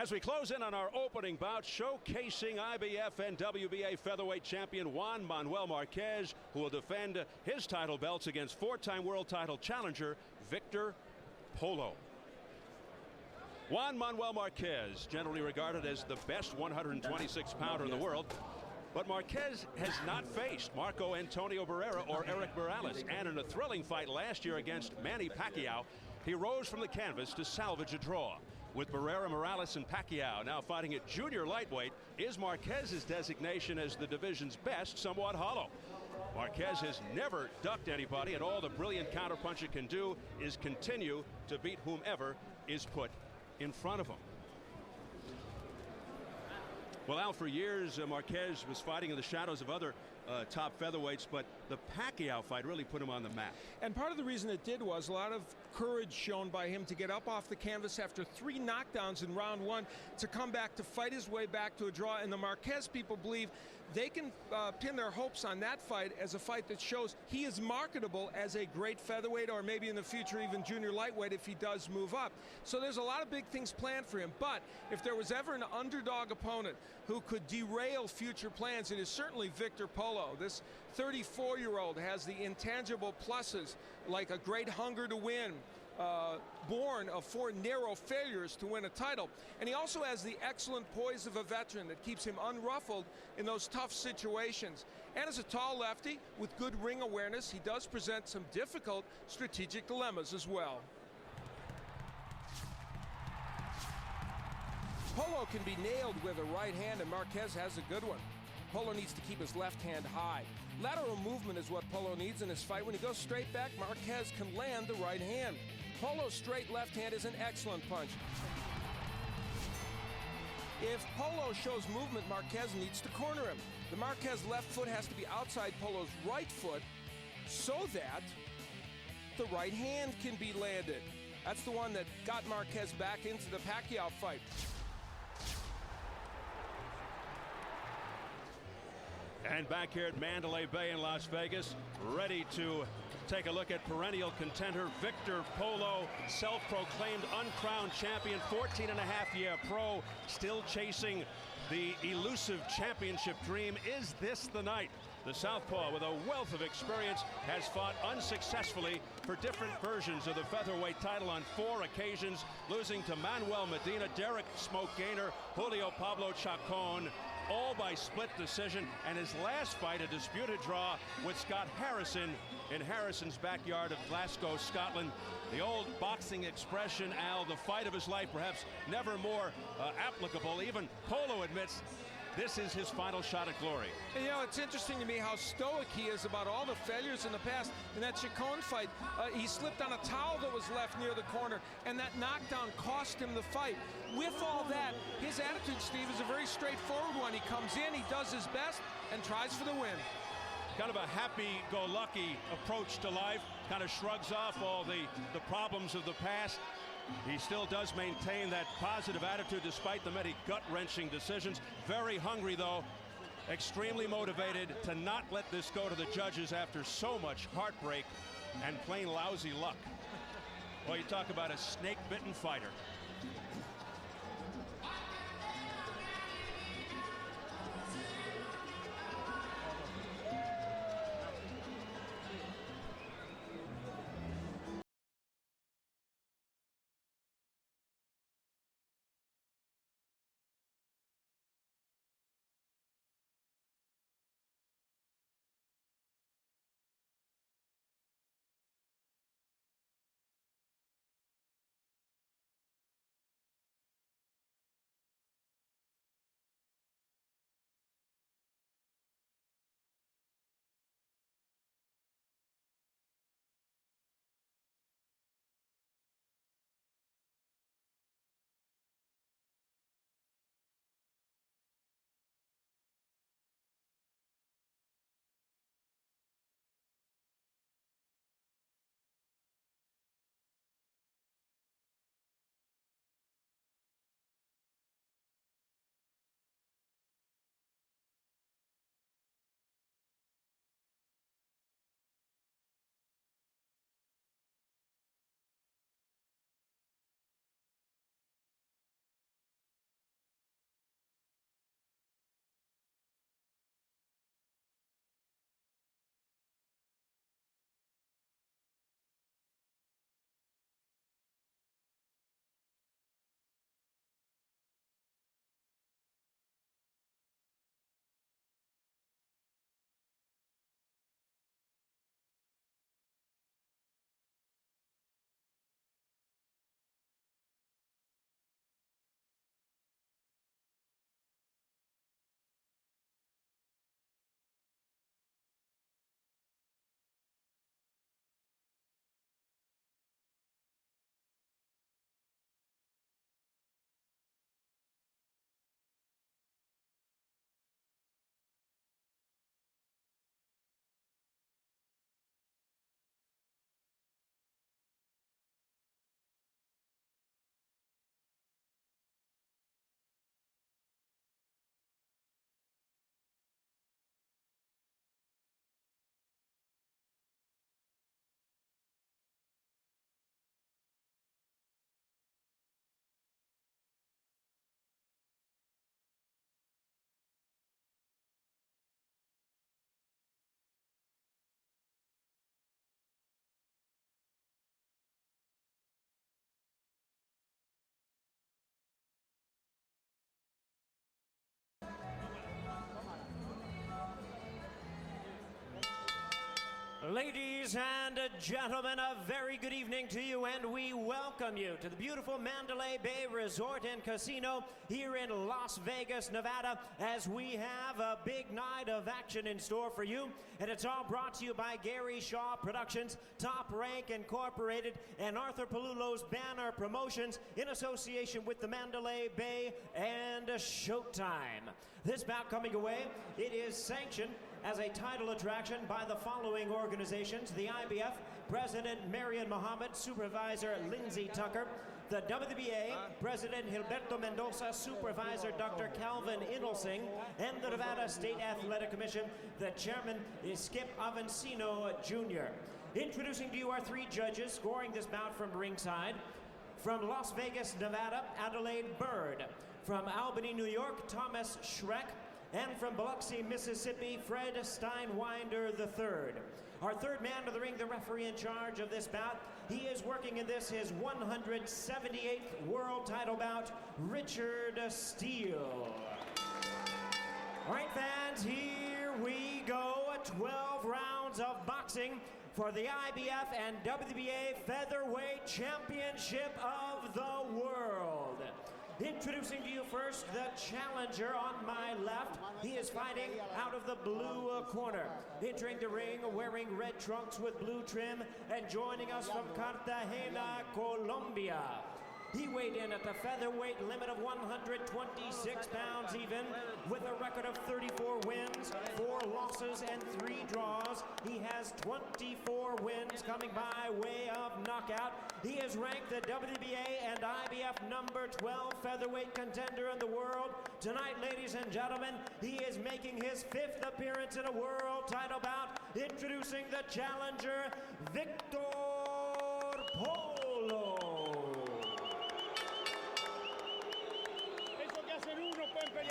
As we close in on our opening bout, showcasing IBF and WBA featherweight champion Juan Manuel Marquez, who will defend his title belts against four-time world title challenger Victor Polo. Juan Manuel Marquez, generally regarded as the best 126-pounder in the world, but Marquez has not faced Marco Antonio Barrera or Eric Morales, and in a thrilling fight last year against Manny Pacquiao, he rose from the canvas to salvage a draw. With Barrera, Morales, and Pacquiao now fighting at junior lightweight, is Marquez's designation as the division's best somewhat hollow? Marquez has never ducked anybody, and all the brilliant counterpuncher can do is continue to beat whomever is put in front of him. Well, Al, for years, Marquez was fighting in the shadows of other top featherweights, but the Pacquiao fight really put him on the map. And part of the reason it did was a lot of courage shown by him to get up off the canvas after 3 knockdowns in round 1 to come back to fight his way back to a draw. And the Marquez people believe they can pin their hopes on that fight as a fight that shows he is marketable as a great featherweight, or maybe in the future even junior lightweight if he does move up. So there's a lot of big things planned for him. But if there was ever an underdog opponent who could derail future plans, it is certainly Victor Polo. This 34-year-old has the intangible pluses like a great hunger to win, born of 4 narrow failures to win a title. And he also has the excellent poise of a veteran that keeps him unruffled in those tough situations. And as a tall lefty with good ring awareness, he does present some difficult strategic dilemmas as well. Polo can be nailed with a right hand, and Marquez has a good one. Polo needs to keep his left hand high. Lateral movement is what Polo needs in his fight. When he goes straight back, Marquez can land the right hand. Polo's straight left hand is an excellent punch. If Polo shows movement, Marquez needs to corner him. The Marquez left foot has to be outside Polo's right foot so that the right hand can be landed. That's the one that got Marquez back into the Pacquiao fight. And back here at Mandalay Bay in Las Vegas, ready to take a look at perennial contender Victor Polo, self-proclaimed uncrowned champion, 14-and-a-half-year pro, still chasing the elusive championship dream. Is this the night? The southpaw, with a wealth of experience, has fought unsuccessfully for different versions of the featherweight title on 4 occasions, losing to Manuel Medina, Derek Smoke Gaynor, Julio Pablo Chacon, all by split decision, and his last fight a disputed draw with Scott Harrison in Harrison's backyard of Glasgow, Scotland. The old boxing expression, Al, the fight of his life, perhaps never more applicable. Even Polo admits this is his final shot at glory. And, you know, it's interesting to me how stoic he is about all the failures in the past. In that Chacon fight, he slipped on a towel that was left near the corner, and that knockdown cost him the fight. With all that, his attitude, Steve, is a very straightforward one. He comes in, he does his best, and tries for the win. Kind of a happy-go-lucky approach to life, kind of shrugs off all the problems of the past. He still does maintain that positive attitude despite the many gut-wrenching decisions. Very hungry, though. Extremely motivated to not let this go to the judges after so much heartbreak and plain lousy luck. Well, you talk about a snake-bitten fighter. Ladies and gentlemen, a very good evening to you, and we welcome you to the beautiful Mandalay Bay Resort and Casino here in Las Vegas, Nevada, as we have a big night of action in store for you. And it's all brought to you by Gary Shaw Productions, Top Rank Incorporated, and Arthur Palullo's Banner Promotions in association with the Mandalay Bay and Showtime. This bout coming away, it is sanctioned as a title attraction by the following organizations: the IBF, President Marion Muhammad, Supervisor Lindsay Tucker; the WBA, President Gilberto Mendoza, Supervisor Dr. Calvin Inelsing; and the Nevada State Athletic Commission, the Chairman is Skip Avancino Jr. Introducing to you our three judges scoring this bout from ringside. From Las Vegas, Nevada, Adelaide Bird; from Albany, New York, Thomas Schreck; and from Biloxi, Mississippi, Fred Steinwinder III. Our third man of the ring, the referee in charge of this bout, he is working in this his 178th world title bout, Richard Steele. All right, fans, here we go. 12 rounds of boxing for the IBF and WBA Featherweight Championship of the World. Introducing to you first the challenger on my left. He is fighting out of the blue corner. Entering the ring wearing red trunks with blue trim and joining us from Cartagena, Colombia. He weighed in at the featherweight limit of 126 pounds even, with a record of 34 wins, 4 losses, and 3 draws. He has 24 wins coming by way of knockout. He is ranked the WBA and IBF number 12 featherweight contender in the world. Tonight, ladies and gentlemen, he is making his 5th appearance in a world title bout. Introducing the challenger, Victor Polo.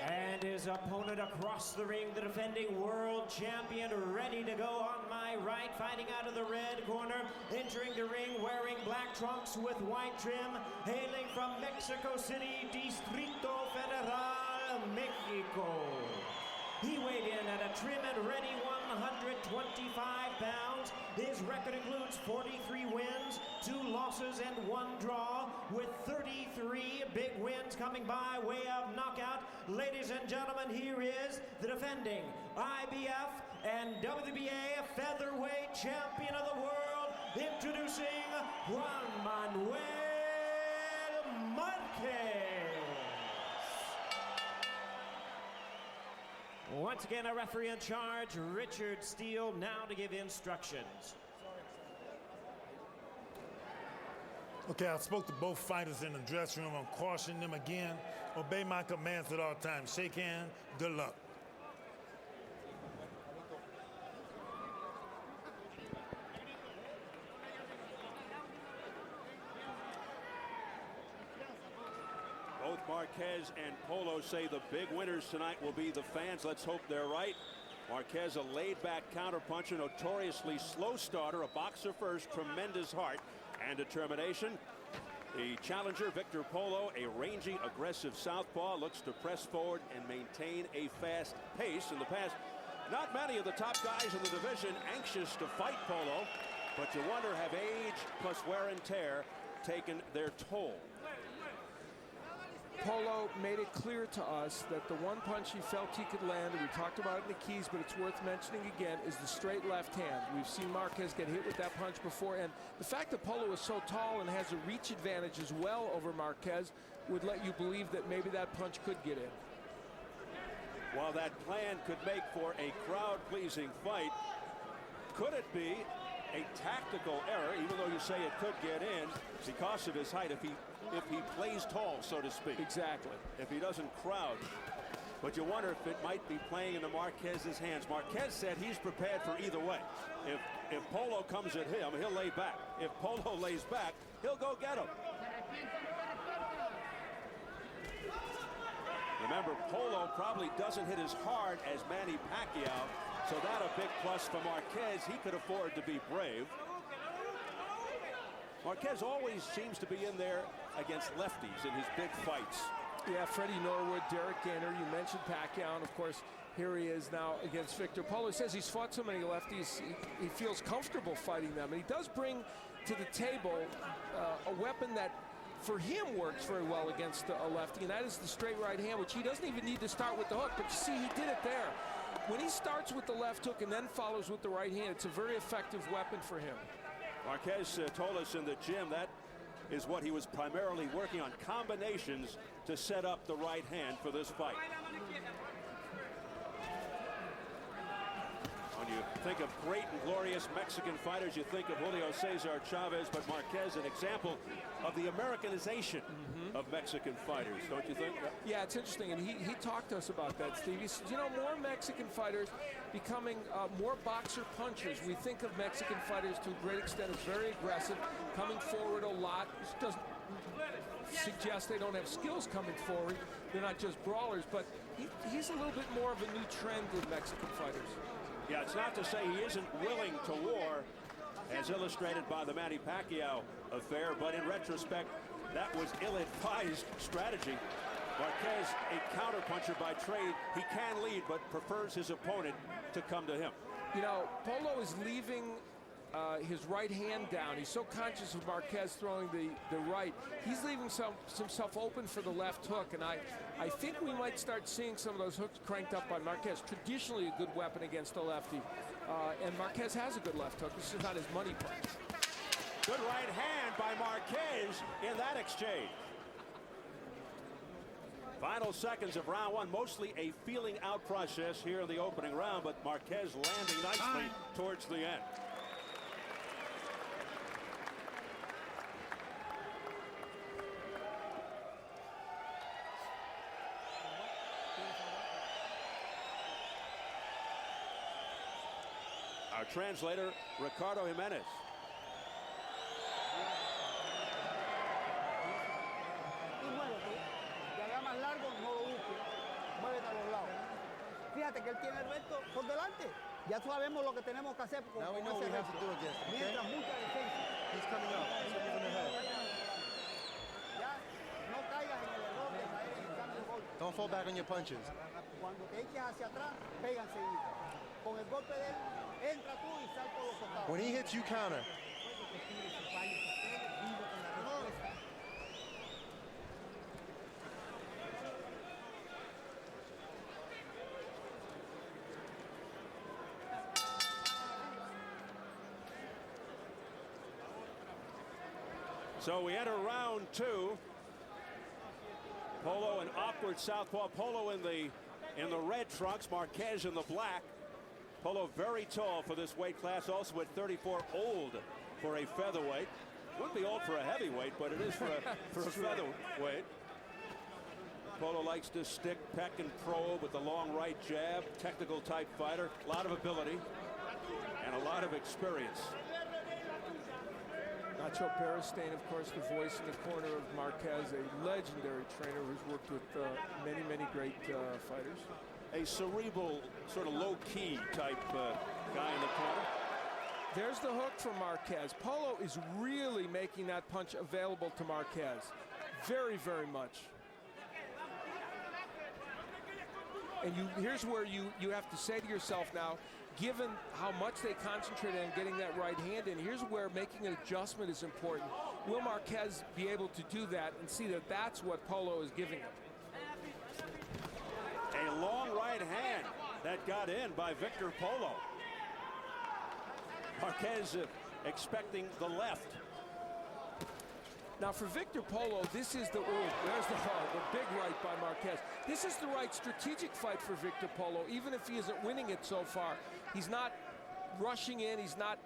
And his opponent across the ring, the defending world champion, ready to go on my right, fighting out of the red corner, entering the ring wearing black trunks with white trim, hailing from Mexico City, Distrito Federal, Mexico. He weighed in at a trim and ready 125 pounds. His record includes 43 wins, 2 losses, and 1 draw, with 33 big wins coming by way of knockout. Ladies and gentlemen, here is the defending IBF and WBA featherweight champion of the world, introducing Juan Manuel Marquez. Once again, a referee in charge, Richard Steele, now to give instructions. Okay, I spoke to both fighters in the dressing room. I'm cautioning them again. Obey my commands at all times. Shake hands. Good luck. Both Marquez and Polo say the big winners tonight will be the fans. Let's hope they're right. Marquez, a laid-back counterpuncher, notoriously slow starter, a boxer first, tremendous heart and determination. The challenger, Victor Polo, a rangy, aggressive southpaw, looks to press forward and maintain a fast pace. In the past, not many of the top guys in the division anxious to fight Polo, but you wonder, have age plus wear and tear taken their toll? Polo made it clear to us that the one punch he felt he could land, we talked about it in the keys, but it's worth mentioning again, is the straight left hand. We've seen Marquez get hit with that punch before, and the fact that Polo is so tall and has a reach advantage as well over Marquez would let you believe that maybe that punch could get in. While that plan could make for a crowd-pleasing fight, could it be a tactical error, even though you say it could get in because of his height, if he plays tall, so to speak? Exactly. If he doesn't crowd. But you wonder if it might be playing into Marquez's hands. Marquez said he's prepared for either way. If Polo comes at him, he'll lay back. If Polo lays back, he'll go get him. Remember, Polo probably doesn't hit as hard as Manny Pacquiao, so that's a big plus for Marquez. He could afford to be brave. Marquez always seems to be in there against lefties in his big fights. Yeah, Freddie Norwood, Derek Gainer, you mentioned Pacquiao, and of course, Here he is now against Victor Polo. He says he's fought so many lefties, he feels comfortable fighting them. And he does bring to the table a weapon that for him works very well against a lefty, and that is the straight right hand, which he doesn't even need to start with the hook. But you see, he did it there. When he starts with the left hook and then follows with the right hand, it's a very effective weapon for him. Marquez told us in the gym that is what he was primarily working on, combinations to set up the right hand for this fight. When you think of great and glorious Mexican fighters, you think of Julio Cesar Chavez, but Marquez, an example of the Americanization of Mexican fighters, don't you think? Yeah, it's interesting, and he talked to us about that, Steve. He said, you know, more Mexican fighters becoming more boxer punchers. We think of Mexican fighters to a great extent as very aggressive, coming forward a lot, which doesn't suggest they don't have skills coming forward. They're not just brawlers, but he's a little bit more of a new trend with Mexican fighters. Yeah, it's not to say he isn't willing to war, as illustrated by the Manny Pacquiao affair, but in retrospect, that was ill-advised strategy. Marquez, a counterpuncher by trade. He can lead, but prefers his opponent to come to him. You know, Polo is leaving his right hand down. He's so conscious of Marquez throwing the right. He's leaving himself open for the left hook, and I think we might start seeing some of those hooks cranked up by Marquez. Traditionally a good weapon against a lefty, and Marquez has a good left hook. This is not his money punch. Good right hand by Marquez in that exchange. Final seconds of round one, mostly a feeling out process here in the opening round, but Marquez landing nicely towards the end. Our translator, Ricardo Jimenez. Fíjate que él tiene el resto por delante. Ya sabemos lo que tenemos que hacer. Now we know what we have to do against him, okay? Mientras mucha defensa. He's coming up. He's moving ahead. Ya no caigas en el error de caer en el cambio de golpe. Don't fall back on your punches. Cuando te eches hacia atrás, pega enseguida. Con el golpe de él, entra tú y sal por los costados. When he hits, you counter. So we enter round two. Polo an awkward southpaw. Polo in the red trunks, Marquez in the black. Polo very tall for this weight class, also at 34, old for a featherweight. Wouldn't be old for a heavyweight, but it is for a featherweight. Polo likes to stick, peck, and probe with the long right jab. Technical type fighter, a lot of ability and a lot of experience. Nacho Beristain, of course, the voice in the corner of Marquez, a legendary trainer who's worked with many, many great fighters. A cerebral, sort of low-key type guy in the corner. There's the hook for Marquez. Polo is really making that punch available to Marquez. Very, very much. And here's where you have to say to yourself now, given how much they concentrate on getting that right hand in, here's where making an adjustment is important. Will Marquez be able to do that and see that that's what Polo is giving him? A long right hand that got in by Victor Polo. Marquez expecting the left. Now for Victor Polo, this is there's the big right by Marquez. This is the right strategic fight for Victor Polo. Even if he isn't winning it so far, he's not rushing in, he's not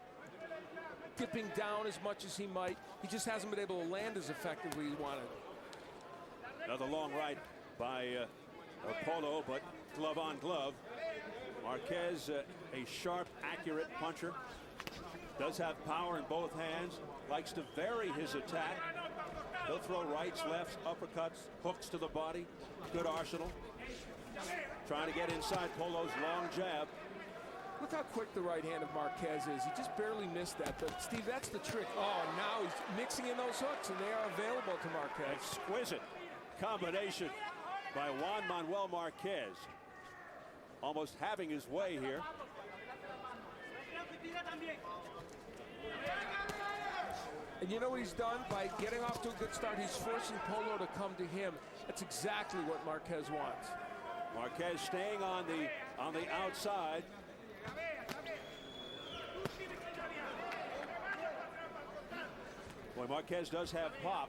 dipping down as much as he might. He just hasn't been able to land as effectively as he wanted. Another long right by Polo, but glove on glove. Marquez, a sharp, accurate puncher. Does have power in both hands, likes to vary his attack. He'll throw rights, lefts, uppercuts, hooks to the body. Good arsenal. Trying to get inside Polo's long jab. Look how quick the right hand of Marquez is. He just barely missed that. But, Steve, that's the trick. Oh, now he's mixing in those hooks, and they are available to Marquez. Exquisite combination by Juan Manuel Marquez. almost having his way here. And you know what he's done? By getting off to a good start, he's forcing Polo to come to him. That's exactly what Marquez wants. Marquez staying on the outside. Boy, Marquez does have pop.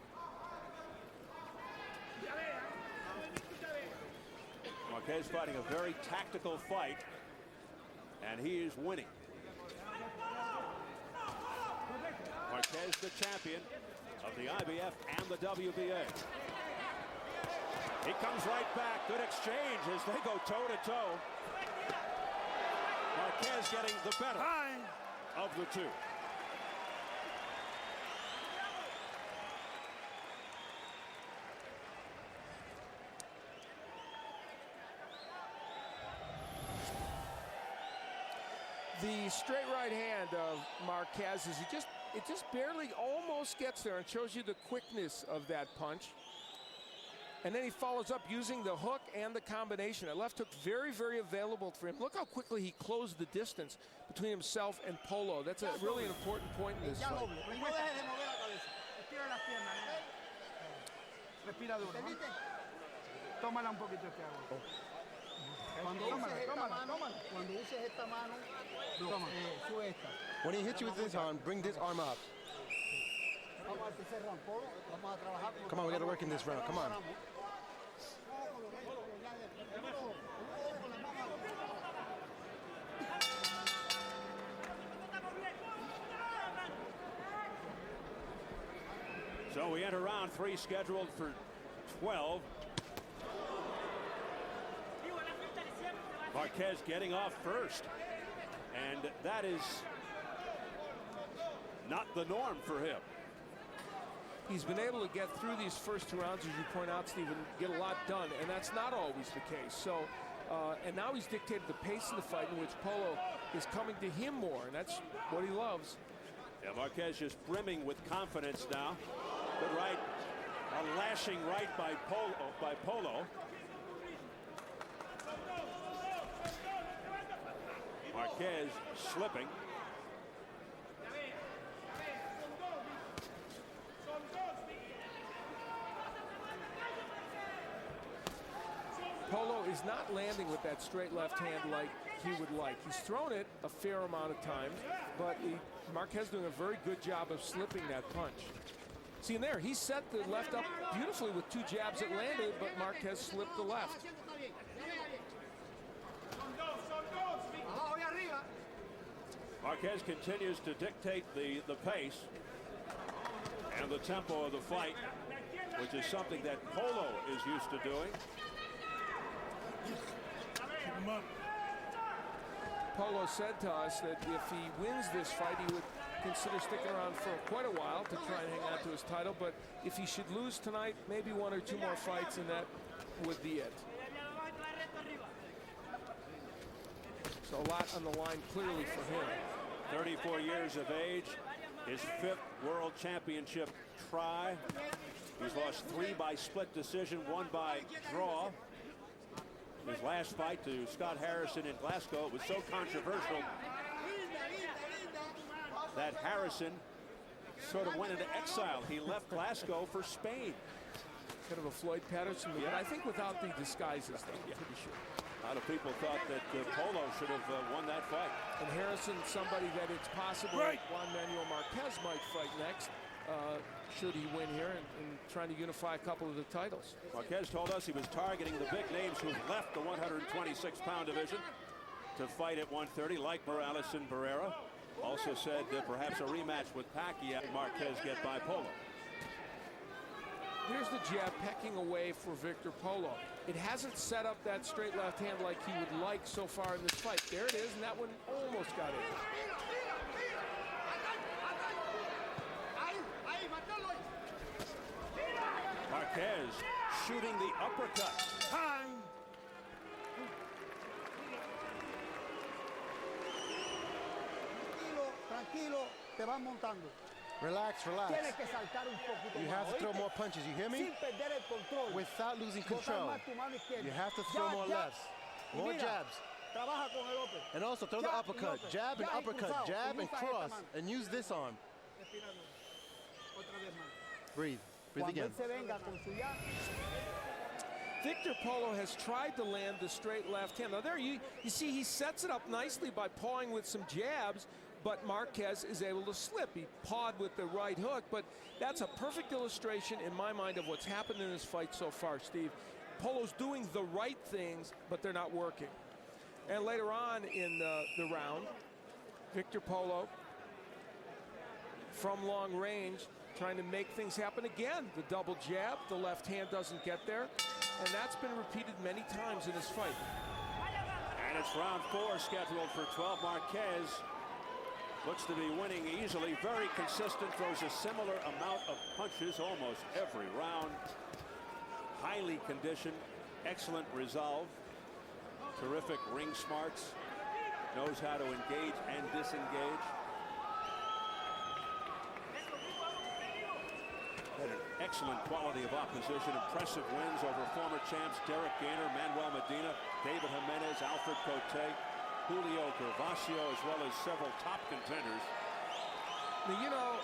Marquez fighting a very tactical fight, and he is winning. Marquez, the champion of the IBF and the WBA. He comes right back. Good exchange as they go toe-to-toe. Marquez getting the better of the two. The straight right hand of Marquez is it just barely almost gets there and shows you the quickness of that punch. And then he follows up using the hook and the combination. That left hook very, very available for him. Look how quickly he closed the distance between himself and Polo. That's a really important point in this fight. When he hits you with this arm, bring this arm up. Come on, we got to work in this round. Come on. So we enter round 3, scheduled for 12. Marquez getting off first, and that is not the norm for him. He's been able to get through these first 2 rounds, as you point out, Stephen, get a lot done, and that's not always the case. So, and now he's dictated the pace of the fight in which Polo is coming to him more, and that's what he loves. Yeah, Marquez just brimming with confidence now. Good right, a lashing right by Polo. Marquez slipping. Polo is not landing with that straight left hand like he would like. He's thrown it a fair amount of times, but Marquez doing a very good job of slipping that punch. See, in there, he set the left up beautifully with 2 jabs that landed, but Marquez slipped the left. Marquez continues to dictate the pace and the tempo of the fight, which is something that Polo is used to doing. Polo said to us that if he wins this fight, he would consider sticking around for quite a while to try and hang on to his title. But if he should lose tonight, maybe 1 or 2 more fights, and that would be it. So a lot on the line clearly for him. 34 years of age, his 5th world championship try. He's lost 3 by split decision, 1 by draw. His last fight to Scott Harrison in Glasgow, it was so controversial that Harrison sort of went into exile. He left Glasgow for Spain. Kind of a Floyd Patterson move, Yeah. but I think without the disguises, though, I'm pretty sure. A lot of people thought that Polo should have won that fight. And Harrison, somebody that it's possible Juan Manuel Marquez might fight next, should he win here, and trying to unify a couple of the titles. Marquez told us he was targeting the big names who left the 126-pound division to fight at 130, like Morales and Barrera. Also said perhaps a rematch with Pacquiao and Marquez get by Polo. Here's the jab pecking away for Victor Polo. It hasn't set up that straight left hand like he would like so far in this fight. There it is, and that one almost got in. Marquez shooting the uppercut. Time. Tranquilo, te vas montando. Relax, relax. Tienes que saltar un poquito You más, have to throw ¿oíste? more punches, you hear me? Sin perder el control. Without losing Botar control. más tu mano izquierda. You have to throw more Jab, lefts. y More mira, jabs. trabaja con el golpe. And also throw the Ya, uppercut. golpe. Jab and Ya, y uppercut. cruzado. Jab Y and usa esta cross. mano. And use this arm. Respirando. Otra vez más. Breathe. Breathe Cuando again. él se venga con su jab, Victor Polo has tried to land the straight left hand. Now there you see he sets it up nicely by pawing with some jabs, but Marquez is able to slip. He pawed with the right hook, but that's a perfect illustration in my mind of what's happened in this fight so far, Steve. Polo's doing the right things, but they're not working. And later on in the round, Victor Polo, from long range, trying to make things happen again. The double jab, the left hand doesn't get there, and that's been repeated many times in this fight. And it's round 4 scheduled for 12. Marquez looks to be winning easily. Very consistent, throws a similar amount of punches almost every round. Highly conditioned, excellent resolve. Terrific ring smarts. Knows how to engage and disengage. Had an excellent quality of opposition. Impressive wins over former champs Derek Gainer, Manuel Medina, David Jimenez, Alfred Cote, Julio Gervasio, as well as several top contenders. Now, you know,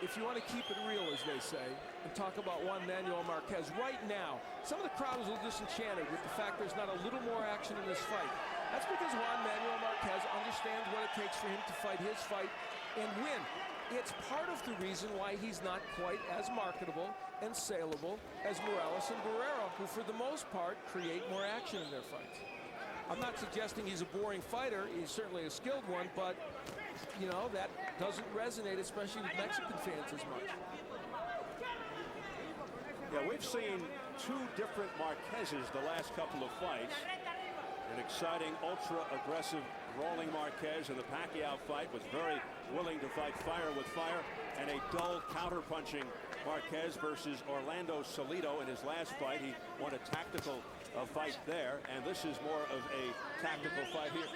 if you want to keep it real, as they say, and talk about Juan Manuel Marquez, right now, some of the crowd is a little disenchanted with the fact there's not a little more action in this fight. That's because Juan Manuel Marquez understands what it takes for him to fight his fight and win. It's part of the reason why he's not quite as marketable and saleable as Morales and Barrera, who for the most part create more action in their fights. I'm not suggesting he's a boring fighter. He's certainly a skilled one, but you know, that doesn't resonate, especially with Mexican fans, as much. Yeah, we've seen 2 different Marquezes the last couple of fights. An exciting, ultra-aggressive, rolling Marquez in the Pacquiao fight, was very willing to fight fire with fire, and a dull, counter-punching Marquez versus Orlando Salido in his last fight. He won a tactical fight there, and this is more of a tactical fight here.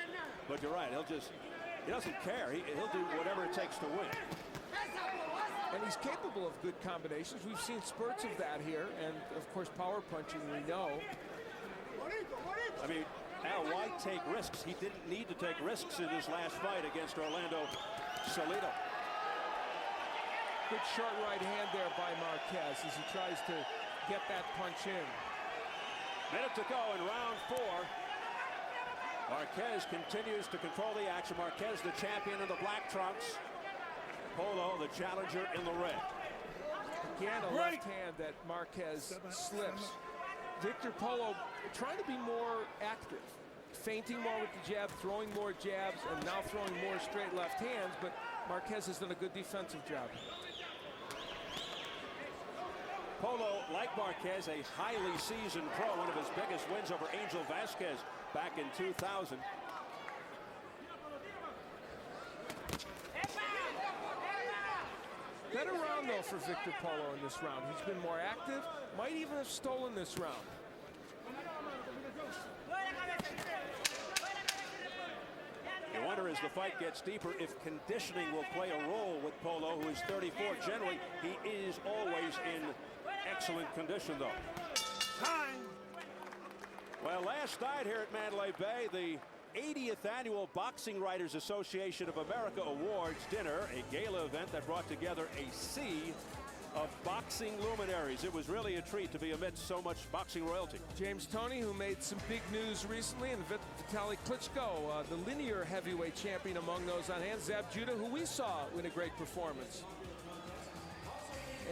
But you're right, he doesn't care. He'll do whatever it takes to win. And he's capable of good combinations. We've seen spurts of that here, and of course power punching we know. I mean, Al, why take risks? He didn't need to take risks in his last fight against Orlando Salido. Good short right hand there by Marquez as he tries to get that punch in. Minute to go in round 4. Marquez continues to control the action. Marquez, the champion in the black trunks. Polo, the challenger, in the red. Again, a left hand that Marquez slips. Victor Polo trying to be more active, feinting more with the jab, throwing more jabs, and now throwing more straight left hands, but Marquez has done a good defensive job. Polo, like Marquez, a highly seasoned pro, one of his biggest wins over Angel Vasquez back in 2000. Better round, though, for Victor Polo in this round. He's been more active, might even have stolen this round. You wonder, as the fight gets deeper, if conditioning will play a role with Polo, who is 34. Generally, he is always in excellent condition, though. Time. Well, last night here at Mandalay Bay, the 80th Annual Boxing Writers Association of America Awards dinner, a gala event that brought together a sea of boxing luminaries. It was really a treat to be amidst so much boxing royalty. James Toney, who made some big news recently, and Vitaly Klitschko, the linear heavyweight champion among those on hand. Zab Judah, who we saw in a great performance.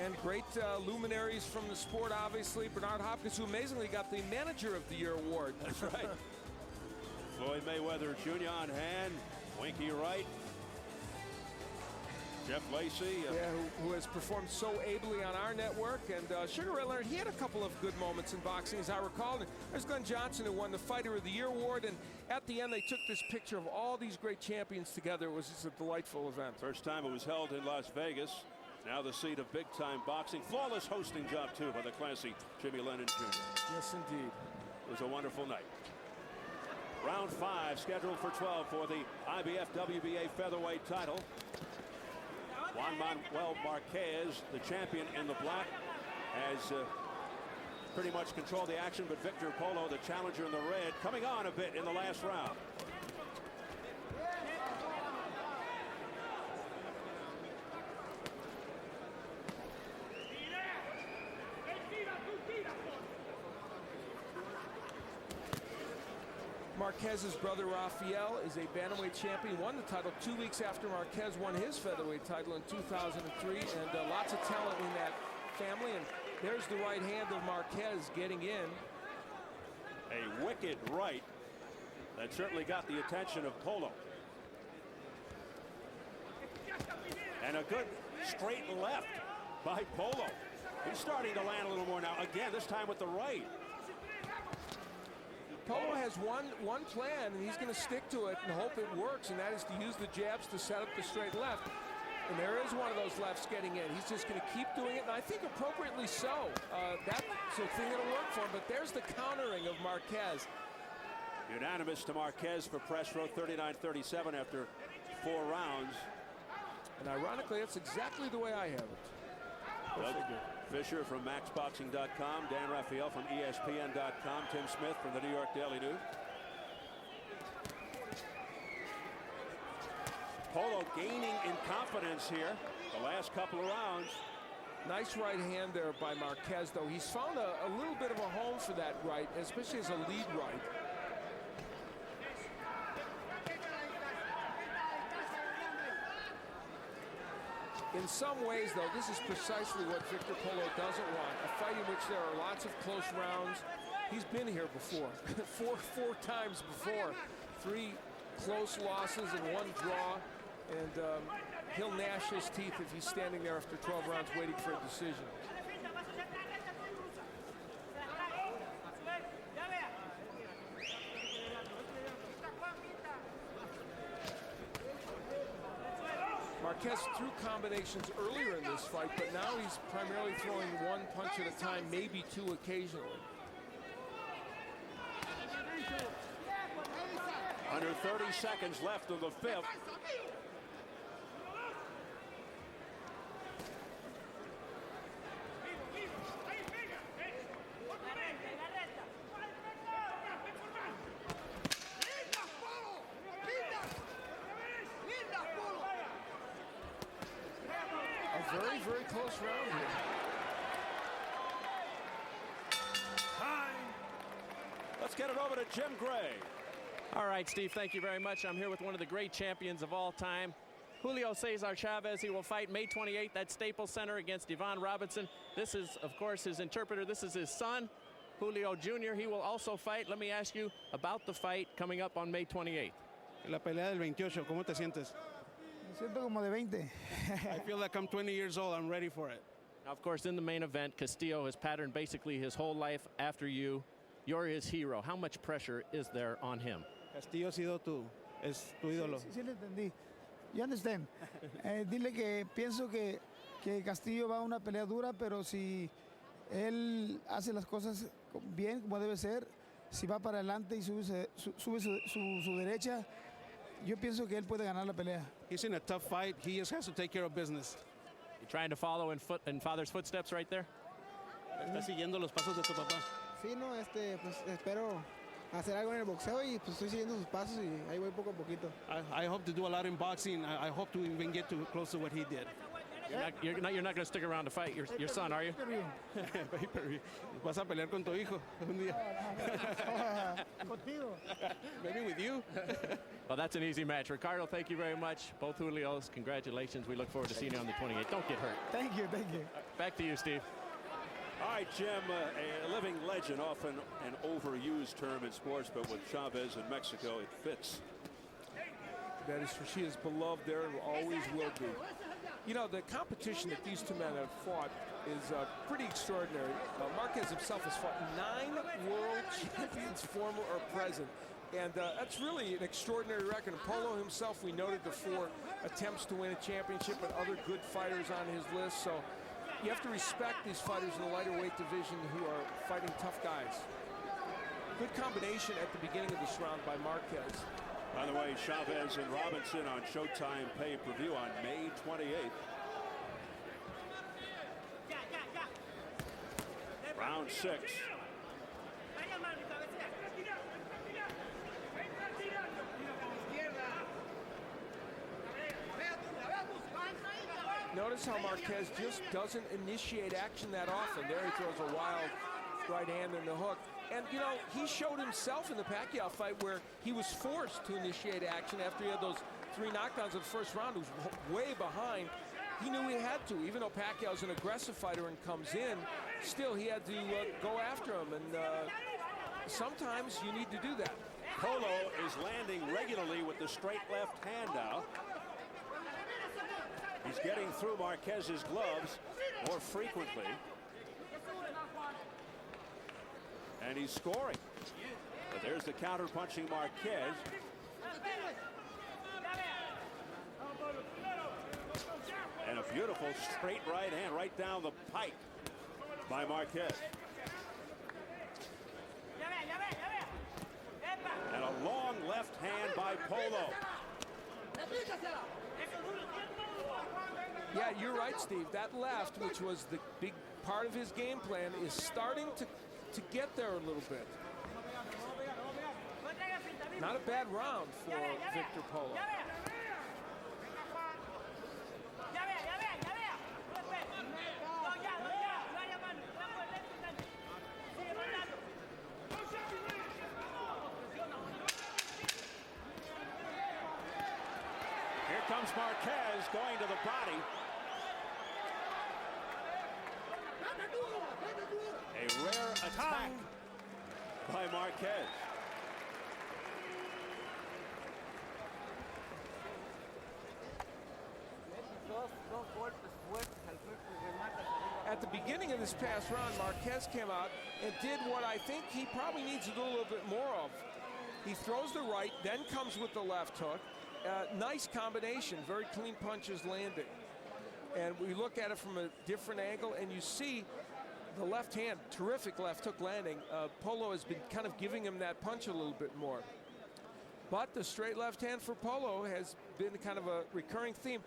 And great luminaries from the sport, obviously. Bernard Hopkins, who amazingly got the Manager of the Year award. That's right. Floyd Mayweather Jr. on hand. Winky Wright. Jeff Lacey. Who has performed so ably on our network. And Sugar Ray Leonard, he had a couple of good moments in boxing, as I recall. And there's Glenn Johnson, who won the Fighter of the Year award. And at the end, they took this picture of all these great champions together. It was just a delightful event. First time it was held in Las Vegas. Now the seat of big-time boxing. Flawless hosting job, too, by the classy Jimmy Lennon Jr. Yes, indeed. It was a wonderful night. Round 5 scheduled for 12 for the IBF WBA featherweight title. Juan Manuel Marquez, the champion in the black, has pretty much controlled the action, but Victor Polo, the challenger in the red, coming on a bit in the last round. Marquez's brother Rafael is a bantamweight champion, won the title 2 weeks after Marquez won his featherweight title in 2003, and lots of talent in that family. And there's the right hand of Marquez getting in. A wicked right that certainly got the attention of Polo. And a good straight left by Polo. He's starting to land a little more now. Again, this time with the right. Polo has one plan, and he's going to stick to it and hope it works, and that is to use the jabs to set up the straight left. And there is one of those lefts getting in. He's just going to keep doing it, and I think appropriately so. That's the thing that'll work for him, but there's the countering of Marquez. Unanimous to Marquez for press row, 39-37 after 4 rounds. And ironically, that's exactly the way I have it. Doug Fisher from MaxBoxing.com, Dan Rafael from ESPN.com, Tim Smith from the New York Daily News. Polo gaining in confidence here the last couple of rounds. Nice right hand there by Marquez, though. He's found a little bit of a home for that right, especially as a lead right. In some ways, though, this is precisely what Victor Polo doesn't want. A fight in which there are lots of close rounds. He's been here before, four times before. 3 close losses and 1 draw. And he'll gnash his teeth if he's standing there after 12 rounds waiting for a decision. Marquez threw combinations earlier in this fight, but now he's primarily throwing 1 punch at a time, maybe 2 occasionally. Under 30 seconds left of the 5th. Very close round here. Time. Let's get it over to Jim Gray. All right, Steve, thank you very much. I'm here with one of the great champions of all time, Julio Cesar Chavez. He will fight May 28th at Staples Center against Yvonne Robinson. This is, of course, his interpreter. This is his son, Julio Jr. He will also fight. Let me ask you about the fight coming up on May 28th. La pelea del 28, ¿cómo te sientes? Me siento como de 20. I feel like I'm 20 years old. I'm ready for it. Now, of course, in the main event, Castillo has patterned basically his whole life after you. You're his hero. How much pressure is there on him? Castillo ha sido es tu ídolo. Sí le entendí. You understand? Dile que pienso que Castillo va a una pelea dura, pero si él hace las cosas bien, como debe ser, si va para adelante y sube su derecha, yo pienso que él puede ganar la pelea. He's in a tough fight. He just has to take care of business. You trying to follow in father's footsteps right there? Está siguiendo los pasos de tu papá. Sí, no, pues espero hacer algo en el boxeo y pues estoy siguiendo sus pasos y ahí voy poco a poquito. I hope to do a lot in boxing. I hope to even get close to what he did. You're not going to stick around to fight your son, are you? Vas a pelear con tu hijo un día. Contigo. Maybe with you. Well, that's an easy match. Ricardo, thank you very much. Both Julios, congratulations. We look forward to seeing you on the 28th. Don't get hurt. Thank you. Back to you, Steve. All right, Jim, a living legend, often an overused term in sports, but with Chavez in Mexico, it fits. That is, she is beloved there and always will be. You know, the competition that these two men have fought is pretty extraordinary. Marquez himself has fought 9 world champions, former or present. And that's really an extraordinary record. And Polo himself, we noted the 4 attempts to win a championship and other good fighters on his list. So you have to respect these fighters in the lighter weight division who are fighting tough guys. Good combination at the beginning of this round by Marquez. By the way, Chavez and Robinson on Showtime pay-per-view on May 28th. Round round 6. Notice how Marquez just doesn't initiate action that often. There he throws a wild right hand in the hook. And, you know, he showed himself in the Pacquiao fight where he was forced to initiate action after he had those 3 knockdowns in the first round. He was way behind. He knew he had to. Even though Pacquiao's an aggressive fighter and comes in, still he had to go after him. And sometimes you need to do that. Polo is landing regularly with the straight left hand now. He's getting through Marquez's gloves more frequently. And he's scoring. But there's the counter-punching Marquez. And a beautiful straight right hand right down the pipe by Marquez. And a long left hand by Polo. Yeah, you're right, Steve. That left, which was the big part of his game plan, is starting to get there a little bit. Not a bad round for Victor Polo. Here comes Marquez going to the body. A rare attack by Marquez. At the beginning of this past round, Marquez came out and did what I think he probably needs to do a little bit more of. He throws the right, then comes with the left hook. Nice combination, very clean punches landing. And we look at it from a different angle, and you see the left hand, terrific left hook landing. Polo has been kind of giving him that punch a little bit more. But the straight left hand for Polo has been kind of a recurring theme.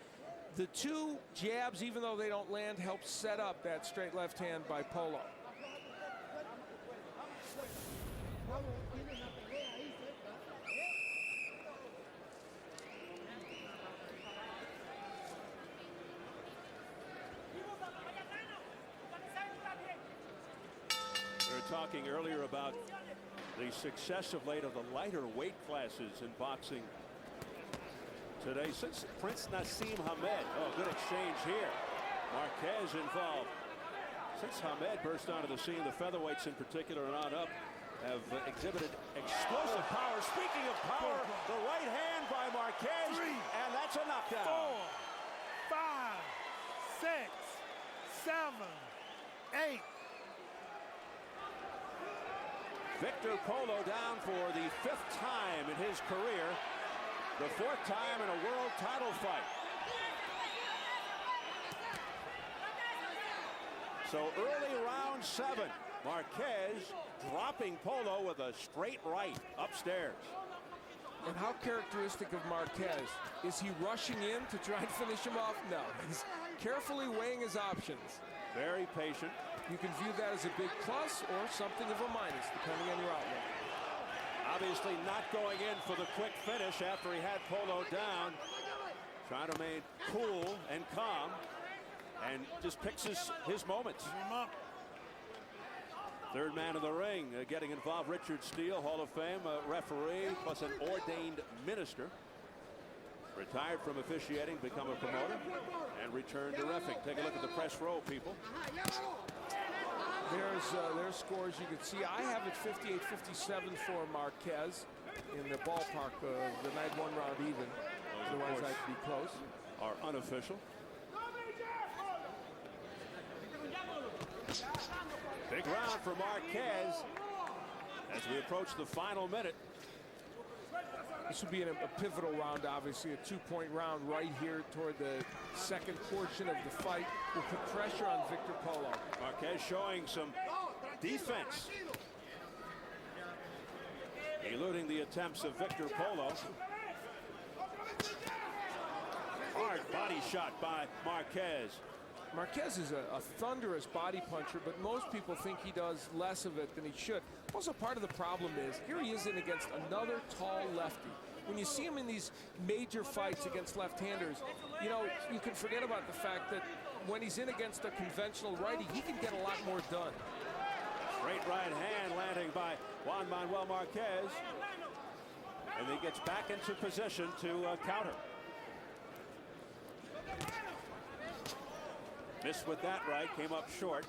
The 2 jabs, even though they don't land, help set up that straight left hand by Polo. We were talking earlier about the success of late of the lighter weight classes in boxing today. Since Prince Nassim Hamed, good exchange here. Marquez involved. Since Hamed burst onto the scene, the featherweights in particular and on up have exhibited explosive power. Speaking of power, the right hand by Marquez, and that's a knockdown. 4, 5, 6, 7, 8. Victor Polo down for the 5th time in his career. The 4th time in a world title fight. So early round 7, Marquez dropping Polo with a straight right upstairs. And how characteristic of Marquez. Is he rushing in to try and finish him off? No, he's carefully weighing his options. Very patient. You can view that as a big plus or something of a minus, depending on your outlook. Obviously not going in for the quick finish after he had Polo down. Trying to remain cool and calm, and just picks his moments. Third man in the ring, getting involved, Richard Steele, Hall of Fame referee, plus an ordained minister. Retired from officiating, become a promoter, and returned to reffing. Take a look at the press row, people. There's scores you can see. I have it 58-57 for Marquez in the ballpark of the night 1 round even. Otherwise, I'd be close. Are unofficial. Big round for Marquez as we approach the final minute. This would be a pivotal round, obviously, a 2-point round right here toward the second portion of the fight. Will put pressure on Victor Polo. Marquez showing some defense, eluding the attempts of Victor Polo. Hard body shot by Marquez. Marquez is a thunderous body puncher, but most people think he does less of it than he should. Also, part of the problem is, here he is in against another tall lefty. When you see him in these major fights against left-handers, you know, you can forget about the fact that when he's in against a conventional righty, he can get a lot more done. Great right hand landing by Juan Manuel Marquez. And he gets back into position to counter. Missed with that right, came up short.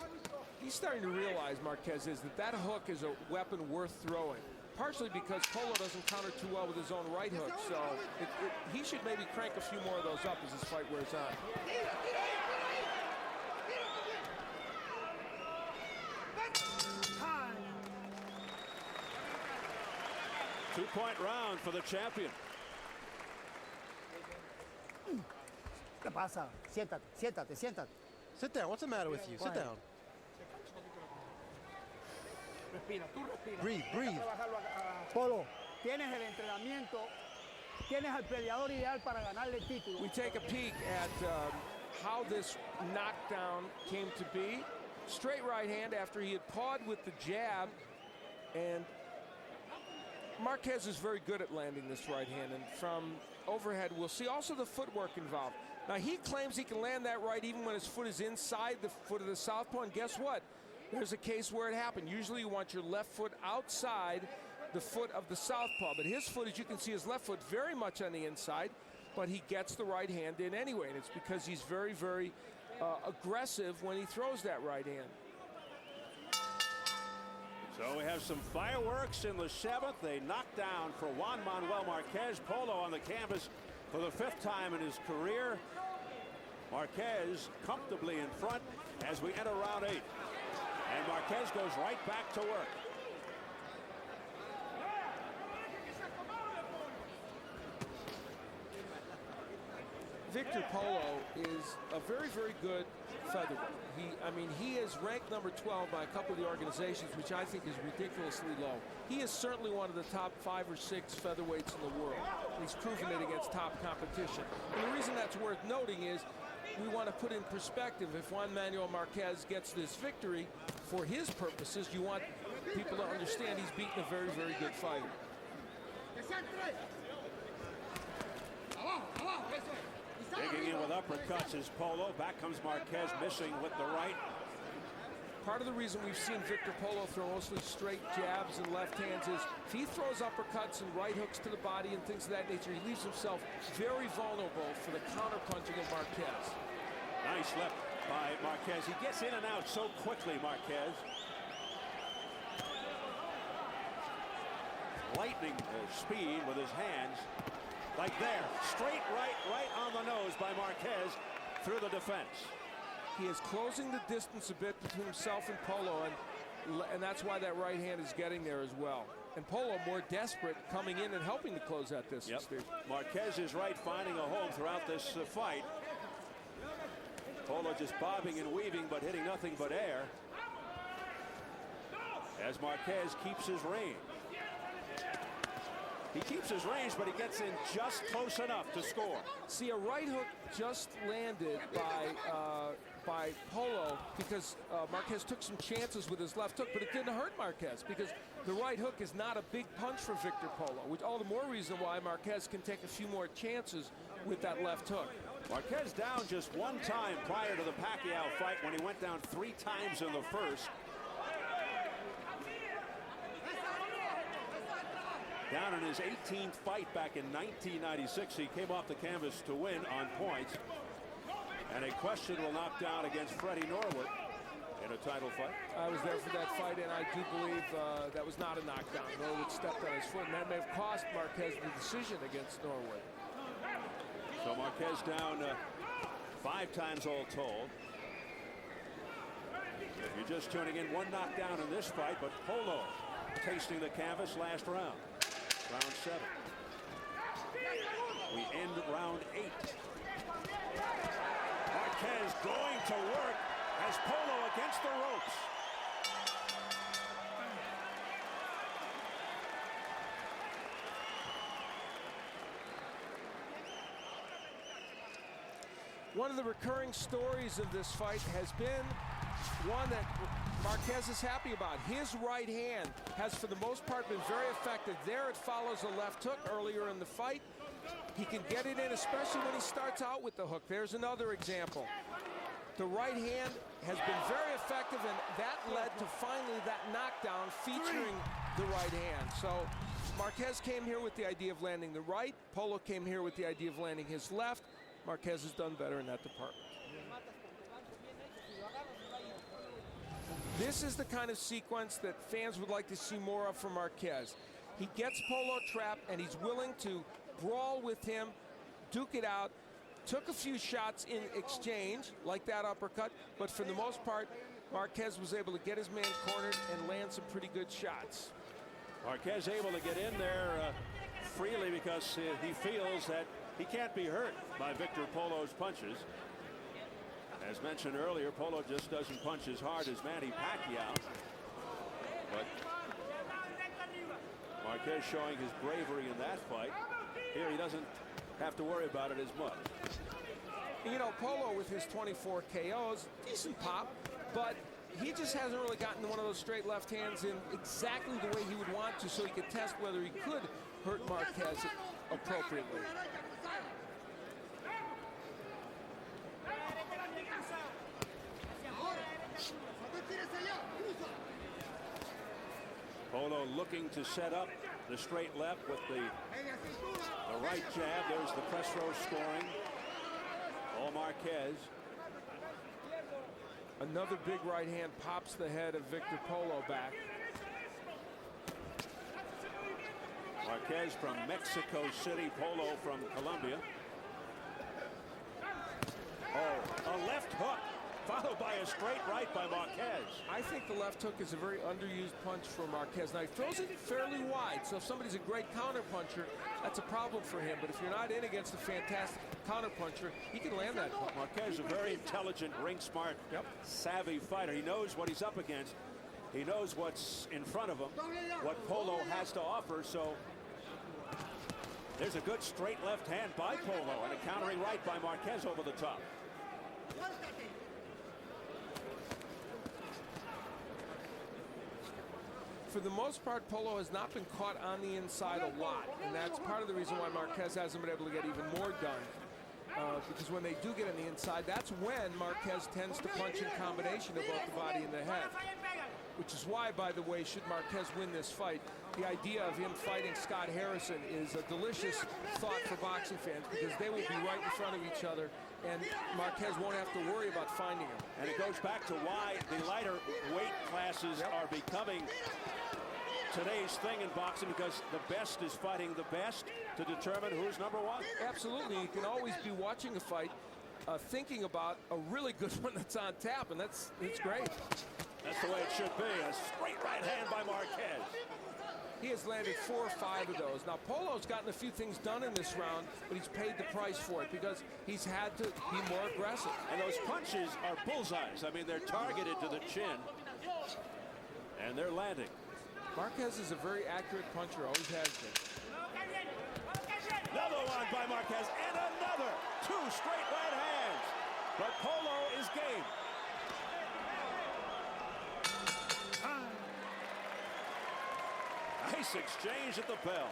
He's starting to realize, Marquez, is that hook is a weapon worth throwing. Partially because Polo doesn't counter too well with his own right hook, so he should maybe crank a few more of those up as his fight wears on. Two-point round for the champion. ¿Qué pasa? Siéntate, siéntate, siéntate. Sit down. What's the matter with you? Sit down. Respira, tú respira. Breathe, breathe. Polo, tienes el entrenamiento, tienes al peleador ideal para ganarle el título. We take a peek at how this knockdown came to be. Straight right hand after he had pawed with the jab, and Marquez is very good at landing this right hand, and from overhead we'll see also the footwork involved. Now he claims he can land that right even when his foot is inside the foot of the southpaw, and guess what? There's a case where it happened. Usually you want your left foot outside the foot of the southpaw, but his foot, as you can see, his left foot very much on the inside, but he gets the right hand in anyway, and it's because he's very, very aggressive when he throws that right hand. So we have some fireworks in the seventh. A knockdown for Juan Manuel Marquez. Polo on the canvas for the 5th time in his career. Marquez comfortably in front as we enter round 8. And Marquez goes right back to work. Victor Polo is a very, very good featherweight. He is ranked number 12 by a couple of the organizations, which I think is ridiculously low. He is certainly one of the top 5 or 6 featherweights in the world. He's proven it against top competition. And the reason that's worth noting is we want to put in perspective, if Juan Manuel Marquez gets this victory, for his purposes, you want people to understand he's beaten a very, very good fighter. Digging in with uppercuts is Polo. Back comes Marquez, missing with the right. Part of the reason we've seen Victor Polo throw mostly straight jabs and left hands is if he throws uppercuts and right hooks to the body and things of that nature, he leaves himself very vulnerable for the counter-punching of Marquez. Nice left by Marquez. He gets in and out so quickly, Marquez. Lightning speed with his hands. Like there, straight right on the nose by Marquez through the defense. He is closing the distance a bit between himself and Polo, and that's why that right hand is getting there as well. And Polo more desperate, coming in and helping to close that distance. Yep. Marquez is right, finding a home throughout this fight. Polo just bobbing and weaving, but hitting nothing but air. As Marquez keeps his range. He keeps his range, but he gets in just close enough to score. See, a right hook just landed by Polo because Marquez took some chances with his left hook, but it didn't hurt Marquez because the right hook is not a big punch for Victor Polo, which all the more reason why Marquez can take a few more chances with that left hook. Marquez down just one time prior to the Pacquiao fight when he went down 3 times in the first. Down in his 18th fight back in 1996, he came off the canvas to win on points. And a questionable knockdown against Freddie Norwood in a title fight. I was there for that fight, and I do believe that was not a knockdown. Norwood stepped on his foot, and that may have cost Marquez the decision against Norwood. So Marquez down 5 times all told. If you're just tuning in, 1 knockdown in this fight, but Polo tasting the canvas last round. Round 7. We end round 8. Marquez going to work as Polo against the ropes. One of the recurring stories of this fight has been one that Marquez is happy about. His right hand has, for the most part, been very effective. There it follows a left hook earlier in the fight. He can get it in, especially when he starts out with the hook. There's another example. The right hand has been very effective, and that led to finally that knockdown featuring the right hand. So Marquez came here with the idea of landing the right. Polo came here with the idea of landing his left. Marquez has done better in that department. This is the kind of sequence that fans would like to see more of from Marquez. He gets Polo trapped, and he's willing to brawl with him, duke it out, took a few shots in exchange, like that uppercut, but for the most part, Marquez was able to get his man cornered and land some pretty good shots. Marquez able to get in there freely because he feels that he can't be hurt by Victor Polo's punches. As mentioned earlier, Polo just doesn't punch as hard as Manny Pacquiao. But Marquez showing his bravery in that fight. Here he doesn't have to worry about it as much. You know, Polo with his 24 KOs, decent pop, but he just hasn't really gotten one of those straight left hands in exactly the way he would want to, so he could test whether he could hurt Marquez appropriately. Polo looking to set up the straight left with the right jab. There's the press row scoring. All Marquez. Another big right hand pops the head of Victor Polo back. Marquez from Mexico City, Polo from Colombia. Oh, a left hook followed by a straight right by Marquez. I think the left hook is a very underused punch for Marquez. Now, he throws it fairly wide, so if somebody's a great counterpuncher, that's a problem for him. But if you're not in against a fantastic counterpuncher, he can land that punch. Marquez is a very intelligent, ring-smart, savvy fighter. He knows what he's up against. He knows what's in front of him, what Polo has to offer, so there's a good straight left hand by Polo and a countering right by Marquez over the top. For the most part, Polo has not been caught on the inside a lot, and that's part of the reason why Marquez hasn't been able to get even more done. Because when they do get on the inside, that's when Marquez tends to punch in combination of both the body and the head. Which is why, by the way, should Marquez win this fight, the idea of him fighting Scott Harrison is a delicious thought for boxing fans, because they will be right in front of each other, and Marquez won't have to worry about finding him. And it goes back to why the lighter weight classes are becoming today's thing in boxing, because the best is fighting the best to determine who's number one. Absolutely. You can always be watching a fight, thinking about a really good one that's on tap, and it's great. That's the way it should be. A straight right hand by Marquez. He has landed 4 or 5 of those. Now, Polo's gotten a few things done in this round, but he's paid the price for it because he's had to be more aggressive. And those punches are bullseyes. I mean, they're targeted to the chin, and they're landing. Marquez is a very accurate puncher, always has been. Another one by Marquez, and another. 2 straight right hands. But Polo is game. Nice exchange at the bell.